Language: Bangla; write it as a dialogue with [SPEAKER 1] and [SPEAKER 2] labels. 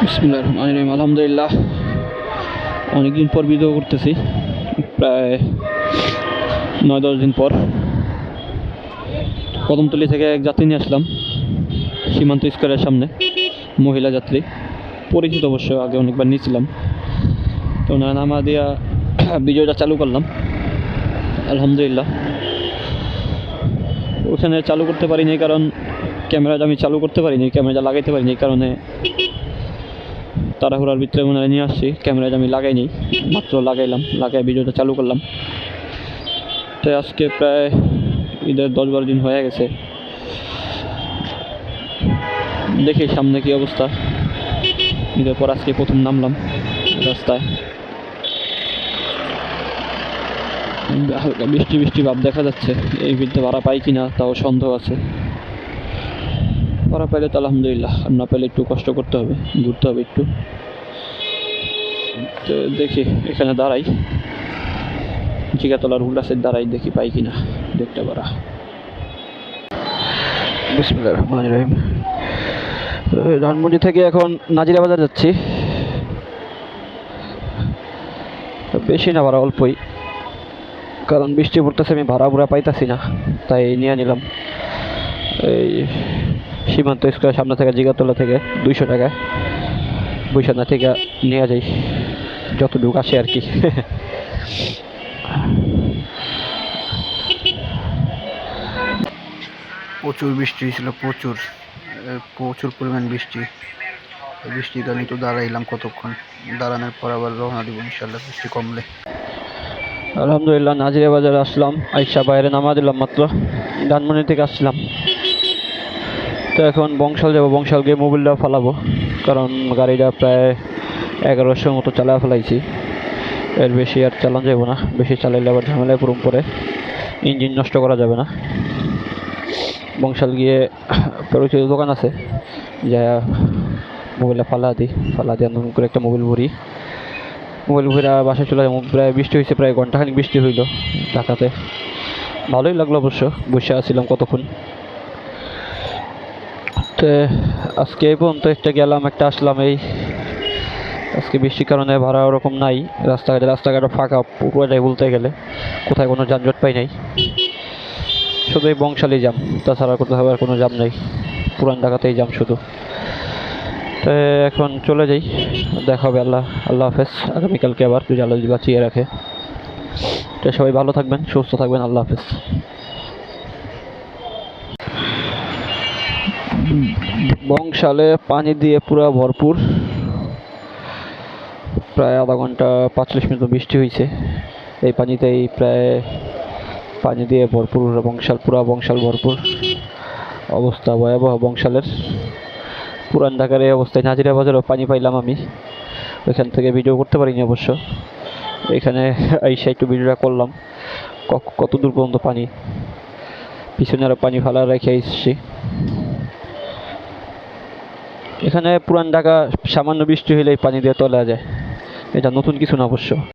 [SPEAKER 1] বিসমিল্লাহির রহমানির রহিম। আলহামদুলিল্লাহ, অনেকদিন পর ভিডিও করতেছি, প্রায় 9-10 দিন পর। কদমতলী থেকে এক যাত্রী নিয়ে আসলাম সীমান্ত স্কোয়ারের সামনে, মহিলা যাত্রী, পরিচিত অবশ্য, আগে অনেকবার নিয়েছিলাম। তো নামা দিয়া ভিডিওটা চালু করলাম। আলহামদুলিল্লাহ, ওখানে চালু করতে পারিনি কারণ ক্যামেরাটা আমি চালু করতে পারিনি, ক্যামেরাটা লাগাইতে পারিনি, এই কারণে তাড়াহুড়ার ভিতরে মনে হয় নিয়ে আসছি। ক্যামেরাটা আমি লাগাইনি, মাত্র লাগাই ভিডিওটা চালু করলাম। তো আজকে প্রায় ঈদের 10-12 দিন হয়ে গেছে। দেখি সামনে কি অবস্থা। ঈদের পর আজকে প্রথম নামলাম রাস্তায়। হালকা বৃষ্টি বৃষ্টি ভাব দেখা যাচ্ছে। এই ভিড়তে ভাড়া পাই কিনা তাও সন্দেহ আছে। ভাড়া পাইলে তো আলহামদুলিল্লাহ, আর না পাইলে একটু কষ্ট করতে হবে, ঘুরতে হবে একটু। তো দেখি এখানে দাঁড়াই, জিগাতলার উল্লাসের দাঁড়াই, দেখি পাই কিনা দেখতে পারা। বিসমিল্লাহির রহমানির রহিম। ধানমন্ডি থেকে এখন নাজিরা বাজার যাচ্ছি। বেশি না ভাড়া, অল্পই, কারণ বৃষ্টি পড়তেছে, আমি ভাড়া পাইতাছি না, তাই নিয়ে নিলাম। এই সীমান্ত স্কোয়ার সামনে থেকে জিগাতলা থেকে 200 টাকায় বৈশাখা থেকে নিয়ে যাই, যতটুকু আসে আর কি।
[SPEAKER 2] প্রচুর বৃষ্টি হয়েছিল, প্রচুর পরিমাণ বৃষ্টি। বৃষ্টিতে আমি তো দাঁড়াইলাম কতক্ষণ, দাঁড়ানোর পর আবার রওনা দিব ইনশাল্লাহ বৃষ্টি কমলে।
[SPEAKER 1] আলহামদুলিল্লাহ, নাজিরা বাজারে আসলাম, আইসা বাইরে নামা দিলাম, মাত্র ধানমন্ডি থেকে আসছিলাম। তো এখন বংশাল যাবো, বংশাল গিয়ে মোবিলটা ফালাবো, কারণ গাড়িটা প্রায় 1100 মতো চালা ফেলাইছি। এর বেশি আর চালানো যাবো না, বেশি চালাইলে আবার ঝামেলায় পুরম পরে, ইঞ্জিন নষ্ট করা যাবে না। বংশাল গিয়ে পরিচিত দোকান আছে, যা মোবাইলটা ফালা দিয়ে নতুন করে একটা মোবাইল ভরি বাসায় চলে যাবো। প্রায় বৃষ্টি হয়েছে, প্রায় ঘন্টাখানিক বৃষ্টি হইলো ঢাকাতে। ভালোই লাগলো অবশ্য, বসে আসছিলাম কতক্ষণ। তো আজকে এই পর্যন্ত একটা গেলাম, একটা আসলাম। এই আজকে বৃষ্টির কারণে ভাড়া ওরকম নাই, রাস্তাঘাট ফাঁকা পুরোটাই বলতে গেলে, কোথায় কোনো যানজট পাই নাই, শুধু এই বংশালেই জাম, তাছাড়া কোথাও আর কোনো জাম নেই, পুরান ঢাকাতেই জাম শুধু। তো এখন চলে যাই, দেখা হবে। আল্লাহ হাফেজ, আগামীকালকে আবার যদি আল্লাহ বাঁচিয়ে রাখে। তো সবাই ভালো থাকবেন, সুস্থ থাকবেন, আল্লাহ হাফেজ। বংশালে পানি দিয়ে পুরো ভরপুর, প্রায় আধা ঘন্টা 45 মিনিট বৃষ্টি হয়েছে। এই পানিতেই প্রায় পানি দিয়ে ভরপুর বংশাল ভরপুর, অবস্থা ভয়াবহ বংশালের। পুরান ঢাকার এই অবস্থায় নাজিরা বাজারেও পানি পাইলাম আমি, ওইখান থেকে ভিডিও করতে পারিনি অবশ্য। এখানে আইসা একটু ভিডিওটা করলাম, কত দূর পর্যন্ত পানি, পিছনে আরও পানি ফালা রেখে এসেছি। এখানে পুরান ঢাকা সামান্য বৃষ্টি হলেই পানি দিয়ে তোলা যায়, এটা নতুন কিছু না অবশ্য।